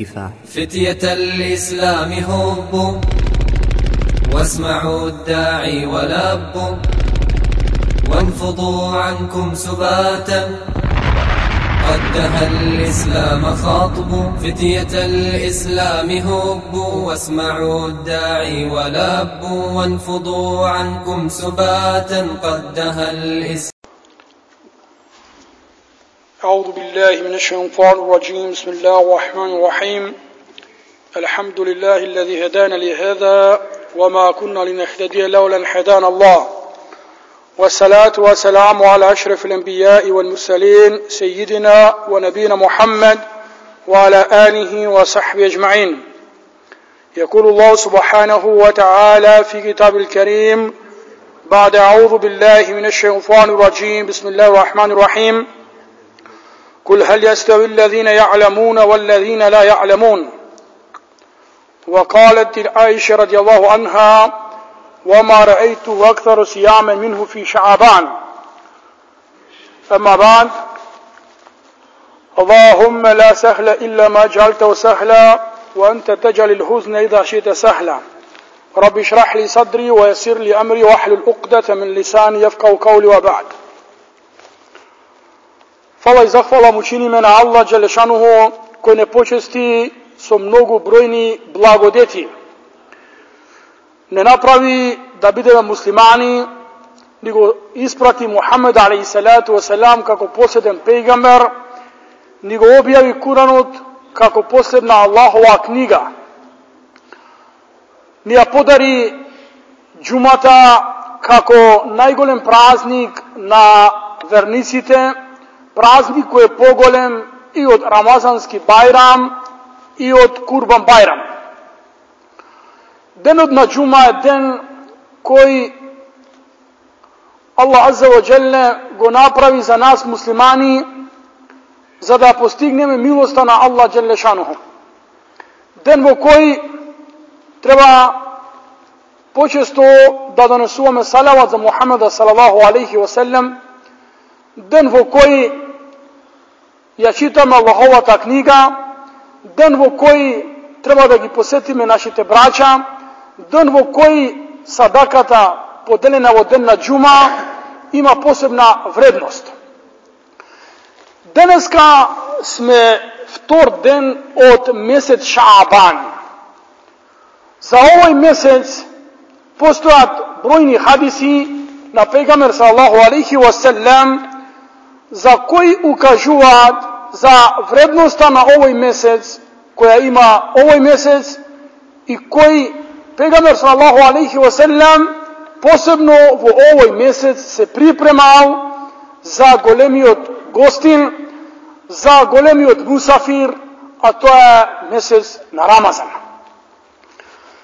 كفاح. فتية الإسلام هبوا واسمعوا الداعي ولبوا وانفضوا عنكم سباتا قد دهى الإسلام خاطب. فتية الإسلام هبوا واسمعوا الداعي ولبوا وانفضوا عنكم سباتا قد دهى الإسلام. أعوذ بالله من الشيطان الرجيم. بسم الله الرحمن الرحيم. الحمد لله الذي هدانا لهذا وما كنا لنهتدي لولا أن هدانا الله، والصلاة والسلام على أشرف الأنبياء والمرسلين سيدنا ونبينا محمد وعلى آله وصحبه أجمعين. يقول الله سبحانه وتعالى في كتاب الكريم بعد أعوذ بالله من الشيطان الرجيم بسم الله الرحمن الرحيم: قل هل يستوي الذين يعلمون والذين لا يعلمون. وقالت عائشة رضي الله عنها: وما رأيته أكثر صياما منه في شعبان. أما بعد، اللهم لا سهل إلا ما جعلته سهلا وأنت تجعل الحزن إذا شئت سهلا. رب اشرح لي صدري ويسر لي أمري واحلل عقدة من لساني يفقهوا قولي. وبعد. Hvala i zahvala mu činime na Allah Đelešanuhu koji ne počesti so mnogo brojni blagodeti. Ne napravi da budemo muslimani, nego isprati Muhammed alaihi salatu wasalam kako posljedan pejgamber, nego objavi Kuranut kako posljedna Allahova knjiga. Nija podari džumata kako najgolem praznik na vernicite, praznik koji je pogolem i od Ramazanski Bajram i od Kurban Bajram. Denot na džuma je den koji Allah Azza wa Jalla go napravi za nas muslimani za da postignemo milosta na Allah Jalla šanuhu. Den vo koji treba počesto da donesuvаме salavat za Muhammeda sallallahu alaihi wa sallam. Den vo koji ja čitam Allahovata knjiga, den vo koji treba da gi posetime našите braća, den vo koji sadakata podeljena vo den na džuma ima posebna vrednost. Deneska sme vtor den od mesec Šaban. Za ovaj mesec postojat brojni hadisi na pejgamber sallallahu alaihi wa sallam za koji ukažuvat za vrednosta na ovaj mesec koja ima ovaj mesec i koji pejgamber sallallahu alaihi wa sallam posebno u ovoj mesec se pripremao za golemiot gostin, za golemiot musafir, a to je mesec na Ramazan.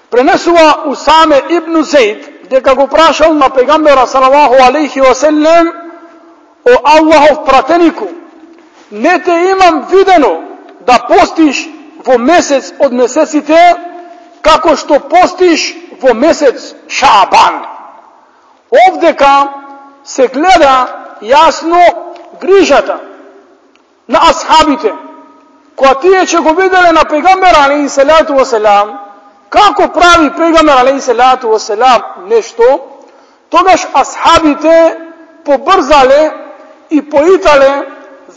Prenesuva Usame ibn Zaid gdje ga go prašal na pejgambera sallallahu alaihi wa sallam: o Allahov prateniku, ne te imam videno da postiš vo mesec od mesecite kako što postiš vo mesec Šaban. Ovdeka se gleda jasno grižata na ashabite koja tije će go vidjeli na pejgambera alaihi salatu wasalam kako pravi pejgamber alaihi salatu wasalam nešto, togaš ashabite pobrzale i poitale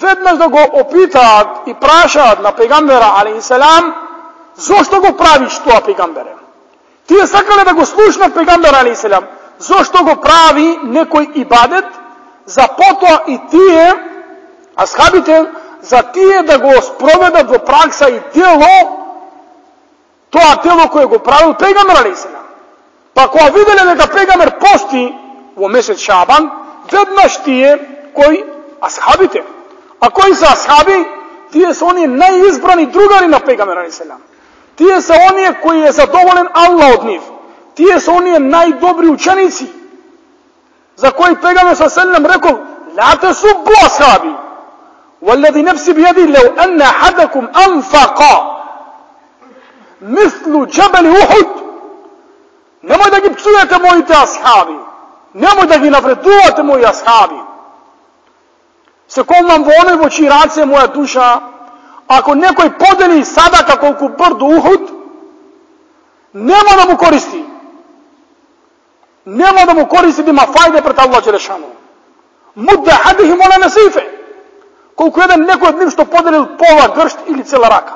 vednaš da go opitat i prašat na pejgambera alaihi salam zašto go praviš to pejgambere. Ti je sakale da go slušna pejgambera alaihi salam zašto go pravi nekoj ibadet za poto i tije ashabite za tije da go sprovedat do praksa i djelo to djelo koje go pravil pejgamber alaihi salam. Pa koja vidjeli da pejgamber posti u mesec Šaban, vednaš tije koji ashabite. A koji su ashabi? Tije su oni najizbrani drugari na pejgambera alejhi selam. Tije su oni koji je zadovoljen Allah od njih. Tije su oni najdobri učenici za koji pejgamber sallallahu alejhi ve sellem rekao: la tasubbu ashabi والذي نفسي بيدي لو أن أحدكم أنفق مثل جبل أحد. Nemoj da gi psujete moji te ashabi, nemoj da gi navredujete moji ashabi. Se kom vam vone voči race moja duša, ako nekoj podeli sadaka колку брдо Ухуд, нема да му користи. Нема да му користи да има фајде пред Аллах Джелешану. Мудда хадихим ола насифе. Колку еден некој од нив што поделил пола гршт или цела рака.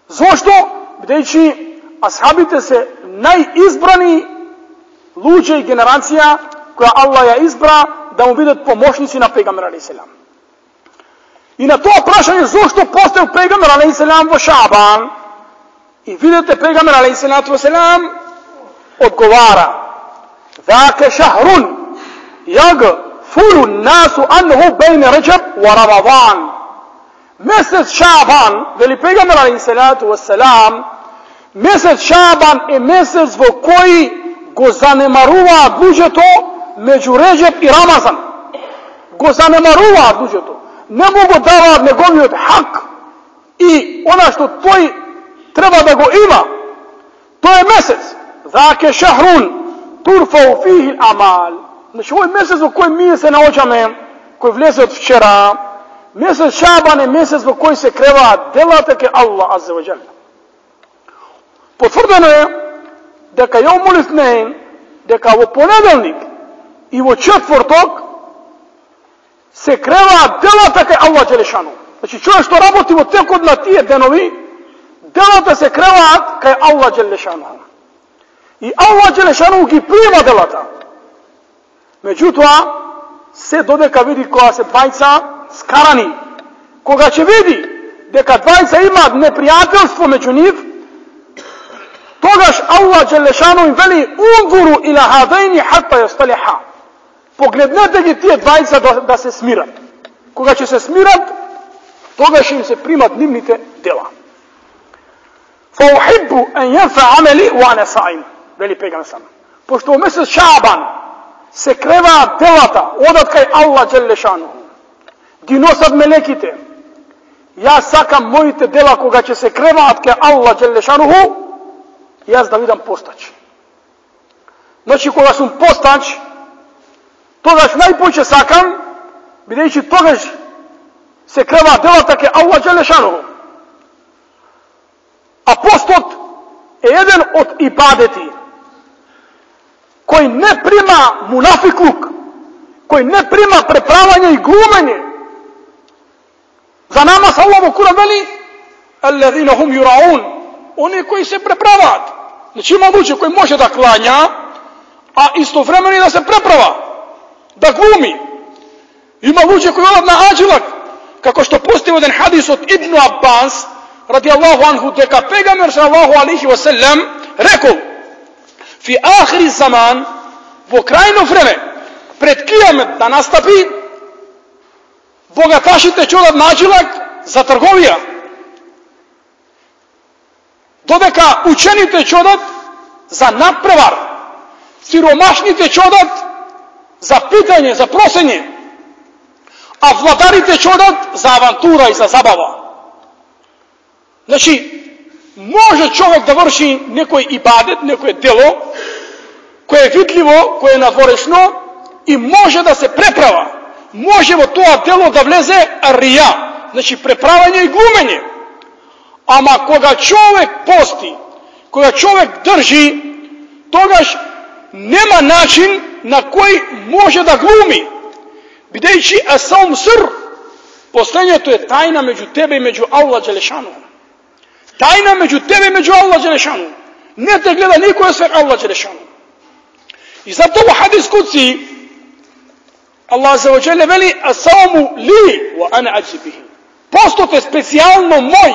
Зошто? Бидејќи асхабите се најизбрани луѓе и генерација која Аллах ја избра да му бидат помошници на пегамбер алейхиселам. И на тоа прашање зошто постел пегамбер алейхиселам во Шаабан, и видите пегамбер алейхиселам одговара: "ذاك شهر يغفل الناس عنه بين رجب ورمضان." Месец Шаабан, вели пегамбер алейхиселам, месец Шаабан е месец во кој го занемаруваат луѓето меѓу Реджеп и Рамазан. Го занемаруваат луѓето. Не му го даваат неговиот хак и она што тој треба да го има. Тој е месец. ذاك شهر ترفع فيه الأعمال. Значи овој месец во кој ние се наоѓаме, кој влезе од вчера, месец Шаабан е месец во кој се креваат делата ке Аллах азза ва џалла. Потврдено е дека јаумул итнеин, дека во понеделник и во четврток се креваат делата кај Аллах Джелешану. Значи човек што работи во текот на тие денови, делата се креваат кај Аллах Джелешану. И Аллах Джелешану ги прима делата. Меѓутоа, се додека види кога се двајца скарани, кога ќе види дека двајца имаат непријателство меѓу нив, тогаш Аллах Джелешану им вели: "Унзуру иля хадайни хатта јасталиха." Погледнете ги тие двајца да се смират. Кога ќе се смират, тогаш им се примат нивните дела. "Фаухиббу ан јанфа амели ва ана саим." Вели пегамбер. Пошто во месец Шаабан се креваат делата, одат кај Аллах Джелешану. Ги носат мелеките. Јас сакам моите дела кога ќе се креваат кај Аллах Джелешану, јас да видам постач. Значи, кога сум постач, тогаш најпоќе сакам, бидејќи тогаш се креваат делата ке Аллах Джелешану. А постот е еден од ибадети кој не прима мунафиклук, кој не прима преправање и глумење. За намаз Аллах во Куран вели: "Аллазина хум юраун", они кои се преправаат. Значи има луѓе кој може да клања, а истовремено и да се преправа, да глуми. Има луѓе кои одат на аџилак, како што постои еден хадис од Ибн Аббас ради Аллаху анху, дека пегамбер салаллаху алейхи ва селем рекол: "Фи ахири заман", во крајно време, пред кијамет да настапи, богаташите ќе одат на аџилак за трговија, додека учените ќе одат за надпревар, сиромашните ќе одат за питање, за просење, а владарите ќе одат за авантура и за забава. Значи, може човек да врши некој ибадет, некој дело, кој е видливо, кој е надворешно, и може да се преправа. Може во тоа дело да влезе рија, значи преправање и глумење. Ама кога човек пости, кога човек држи, тогаш нема начин на кој може да глуми. Бидејќи асаум сир, последњето е тајна меѓу тебе и меѓу Аллах Джелешану. Тајна меѓу тебе и меѓу Аллах Джелешану. Не те гледа никој освен Аллах Джелешану. И затоа во хадис кудси Аллах азза ва џале вели: "Асауму ли ва ана аджзи бихи." Постот е специјално мој.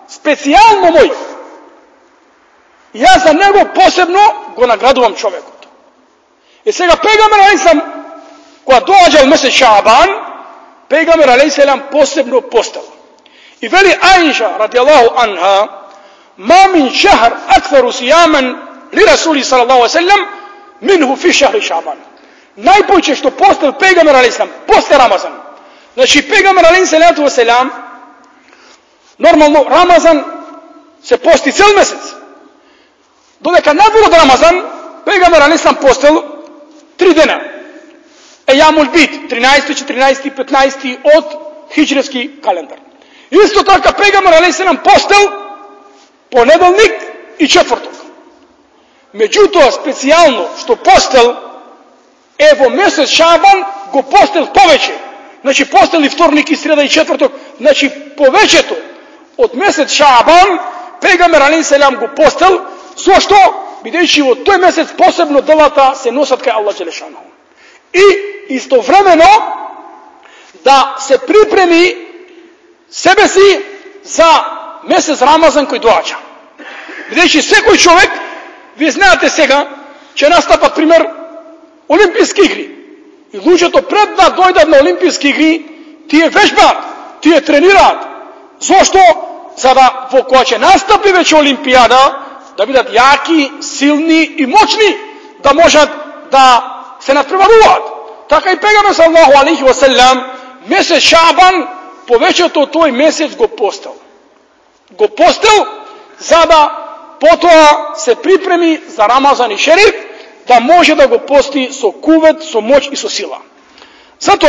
Специјално мој. Јас за него посебно го наградувам човекот. И сега пегамбер алейхиселам, кога доаѓа месец Шаабан, пегамбер алейхиселам посебно постел. И вели Аиша радијаллаху анха: "Ма мин шахр акثر صياما لرسول صلى الله عليه وسلم منه في شهر شعبان." Најпоќе што постел пегамбер алейхиселам после Рамазан. Значи пегамбер алейхиселам нормално Рамазан се пости цел месец. Додека надвор од Рамазан, пегамбер алейхиселам постел 3 дена. Ејамул бит, 13, 14, 15 од хиџрески календар. Isto така pejgamber alejhi selam postel ponedeljnik i četvrtok. Međutim, specijalno što postel evo mjesec Šaban go postel poveće. Znači postel i vtornik i sreda i četvrtok, znači poveće to. Od mjesec Šaban pejgamber alejhi selam go postel, zašto? Videći od toj mjesec posebno delata se nosat kaj Allah dželešanu. I istovremeno da se pripremi sebe si za mjesec Ramazan koji dođa. Videći svaki čovjek, vi znate сега, će nastapat primjer olimpijski igri. I luđe to pred da dojdat na olimpijski igri, ti je vežbat, ti je trenirat. Zašto? Sada koja će nastapi već olimpijada, da bidat jaki, silni i moćni, da može da se nadprevaruvat. Tako i pejgamber sallallahu alejhi ve sellem mjesec Šaban povećato toj mjesec go postel. Go postel, zada potom se pripremi za Ramazan i šerif, da može da go posti so kuvet, so moć i so sila. Zato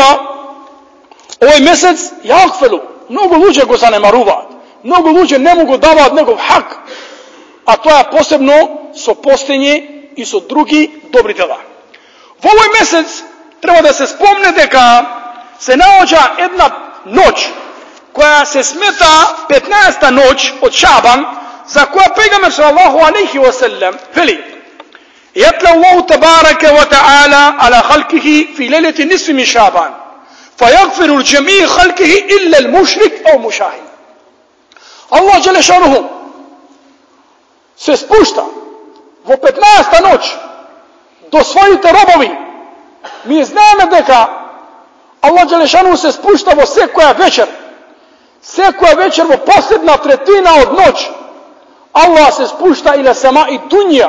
ovaj mjesec jakfelu, mnogo luđe go zanemaruvat, mnogo luđe ne mogu davat njegov hak, a to je posebno so postenje i so drugi dobri dela. V ovoj mjesec treba da se spomne deka se naođa jedna noć koja se smeta 15. noć od Šaban, za koja pejgamber sallallahu alejhi ve sellem veli: "Yatla Allahu tebaraka wa ta'ala ala khalqihi fi laylati nisfi min Šaban, fayaghfiru li jami' khalqihi illa al-mushrik aw mushahid." Allah dželle šanuhu se spušta v 15. noć do svojite robovi. Mi znamo deka Allah dželle šanuhu se spušta vo sekoja večer. Sekoja večer vo posebna tretina od noć. Allah se spušta ila sama i dunja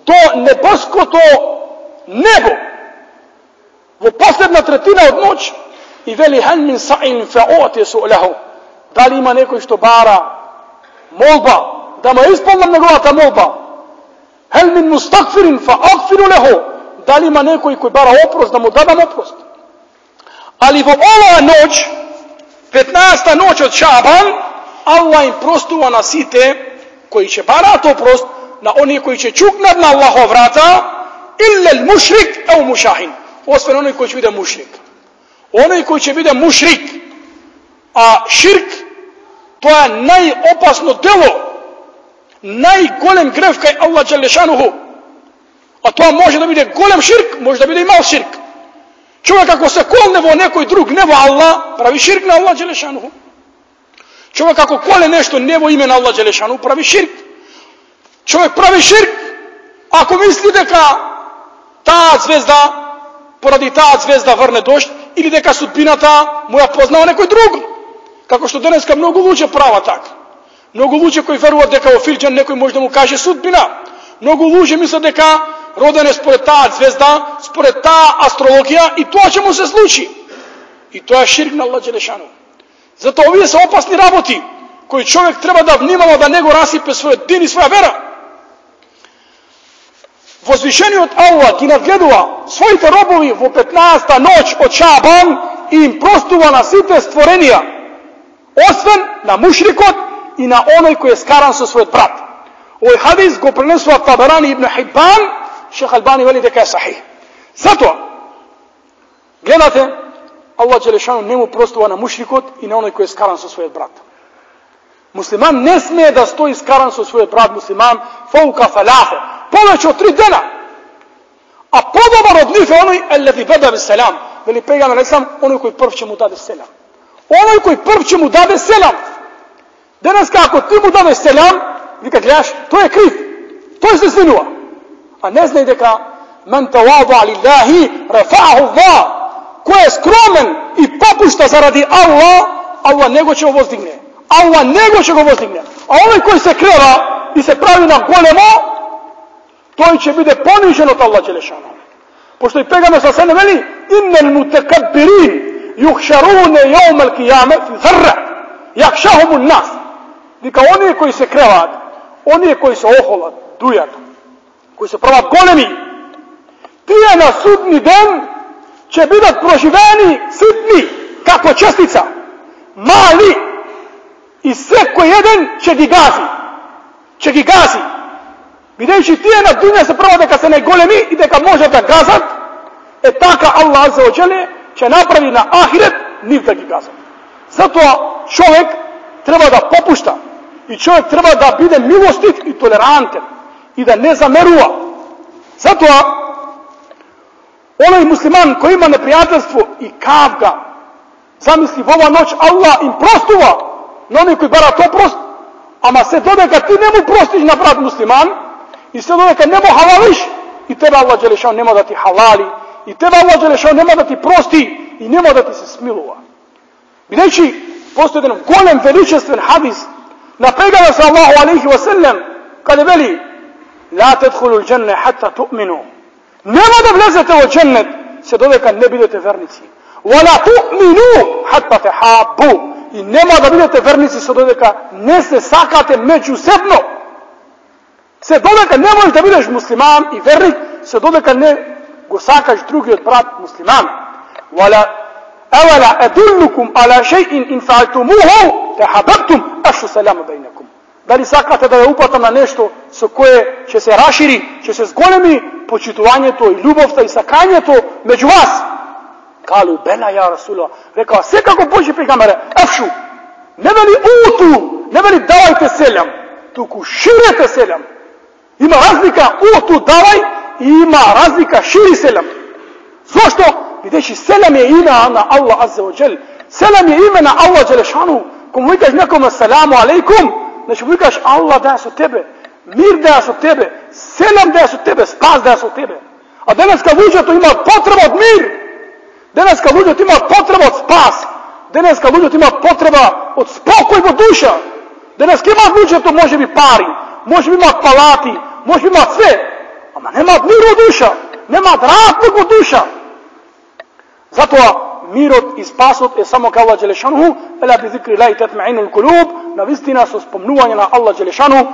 do nebesko to nebo. Vo posebna tretina od noć i veli hal min sa'in fa'u'ti su'lahu. Da li ima neko što bara molba, da mu je ispunila njegova ta molba? Hel min mustakfirin fa agfiru lehu. Da li ima neko koji bara oprost, da mu dadam oprost? Ali vo ova noć, 15. noć od Šaban, Allah im prostuva na site koji će barat oprost, na oni koji će čuknat na Allahov vrata, illa al-mušrik au mušahin. Osven oni koji će biti mušrik. Oni koji će biti mušrik, a širk, to je najopasno delo, najgolem grev kaj Allah dželle šanuhu. A to može da bude golem širk, može da bude i mal širk. Čovjek ako se kolne vo nekoj drug, ne vo Allah, pravi širk na Allah dželle šanuhu. Čovjek ako kole nešto ne vo ime na Allah dželle šanuhu, pravi širk. Čovjek pravi širk ako misli deka ta zvezda, poradi ta zvezda vrne došt, ili deka sudbina ta mu je poznao nekoj drug. Kako što daneska mnogo luđe prava tak. Mnogo luđe koji veruva deka o filđan nekoj možda mu kaže sudbina. Mnogo luđe misle deka rodene spored ta zvezda, spored ta astrologija i to će mu se sluči. I to je širk na Allah dželle šanuhu. Zato ovi su opasni raboti koji čovjek treba da vnimamo da nego rasipe svoje din i svoja vera. Vozvišeni od Allah ki nadgledува svojite robovi vo 15. noć od Šaban i im prostuva na site stvorenija, osven na mušrikot i na onoj koji je skaran sa svoj brat. Ovaj hadis go prenesu od Tabarani ibn Hibban, Šejh Albani veli deka je sahih. Zato, gledate, Allah dželle šanuhu njemu prostuva na mušrikot i na onoj koji je skaran sa svoj brat. Musliman ne smije da stoji skaran sa svoj brat musliman fauka falahe, poveć od 3 dana. A podoban od njih je onoj alladhi bada bis selam, veli pejgamber alejhi onoj koji prv će mu dade selam. Onoj koji prv će mu dade selam. Danas kako ti mu dade selam, vi kad gledaš, to je kriv, to je se zvinua. A ne znaj deka man tawada lillahi rafa'ahu Allah. Ko je skromen i popušta zaradi Allah, Allah nego će ovo zdigne. Allah nego će ovo zdigne. A onaj koji se kreva i se pravi na golemo, to će biti ponižen od Allah dželle šanuhu. Pošto i pejgamber sallallahu alejhi ve sellem veli innal mutakabbirin yuhsharuna yawm al-qiyamah fi dharra yakhshahum an-nas. Dika oni koji se krevat, oni koji se oholat, dujat, koji se pravat golemi, ti je na sudni dan će biti proživeni sitni kako čestica, mali i sveko jedan će gi gazi. Videći tije na dunja se prvo deka se ne golemi i deka može da gazat, taka Allah azza wa jalla će napravi na ahiret niv da gi gazat. Zato čovjek treba da popušta i čovjek treba da bude milostiv i tolerantan i da ne zamerува. Zato onaj musliman koji ima neprijateljstvo i kavga, zamisli ova noć Allah im prostuva na oni koji bara to prost, ama se dodeka ti ne mu prostiš na brat musliman i se dodeka ne mu halališ i tebe Allah dželešan nema da ti halali i tebe Allah dželešan nema da ti prosti i nema da ti se smiluva. Videći, postoji jedan golem veličestven hadis na pegana sallahu alaihi wa sallam kada veli la tadkhulu al-jannah hatta tu'minu, nema da vlezete u džennet se dodeka ne budete vernici, wala tu'minu hatta tahabbu, i nema da budete vernici se dodeka ne se sakate međusobno, se dodeka ne možeš da budeš musliman i vernik se dodeka ne go sakaš drugi od brat musliman. Wala awala adullukum ala shay'in in fa'altumuhu tahabbtum afshu salama bainakum, da li sakate da je upatam na nešto sa koje će se raširi, će se zgolemi počitovanje to i ljubavta i sakanje to među vas. Kalu bela ja Rasulullah, rekao sve kako Božji pejgambere, afšu, ne veli utu, ne veli davajte selam, tuku širete selam. Ima razlika utu davaj i ima razlika širi selam. Zašto? Videći, selam je ime na Allah azza wa jal, selam je ime na Allah dželešanu. Komu vikaš nekome salamu alaikum, znači vikaš Allah da su tebe, mir da su tebe, selam da su tebe, spas da su tebe. A danas kad uđe to ima potreba od mir, danas kad uđe to ima potreba od spas, danas kad uđe to ima potreba od spokoj od duša, danas kad ima uđe to može biti pari, može imati palati, može imati sve, ama nema mir od duša, nema radnog od duša. Zato mirot i spasot je samo kao Allah dželešanuhu, ela bi zikri lahi tatma'inul kulub, na vistina su spomnuvanje na Allah dželešanuhu,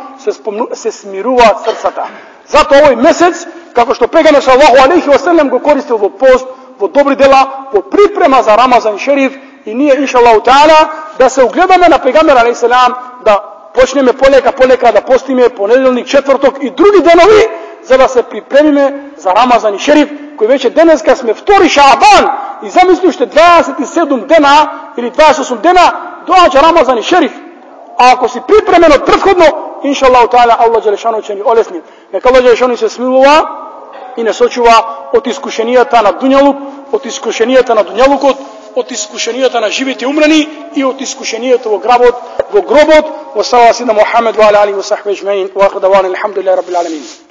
se smiruva srcata. Zato ovaj mesec, kako što pegane sallahu alaihi wa sallam go koriste u post, u dobri dela, u priprema za Ramazan šerif i nije inša Allahu ta'ala da se ugledame na pegambera alaihi salam, da počneme poneka da postime ponedeljnik, četvrtok i drugi danovi, za da se pripremime za Ramazan i šerif, koji već je danas kad sme vtori Šaban i zamisli što 27 dana ili 28 dana dođe Ramazan i šerif. A ako si pripremen od prethodno, inša Allahu ta'ala, Allah dželešanu će ni olesni. Neka Allah dželešanu se smilува i ne sočuva od iskušenijata na dunjaluk, od iskušenijata na dunjalukot, od iskušenijata na živjeti umreni i od iskušenijata u grobot, wa sallallahu alaihi wa sallam Muhammed wa ala alihi wa sahbihi ajma'in wa akhir dawana alhamdulillahi rabbil alamin.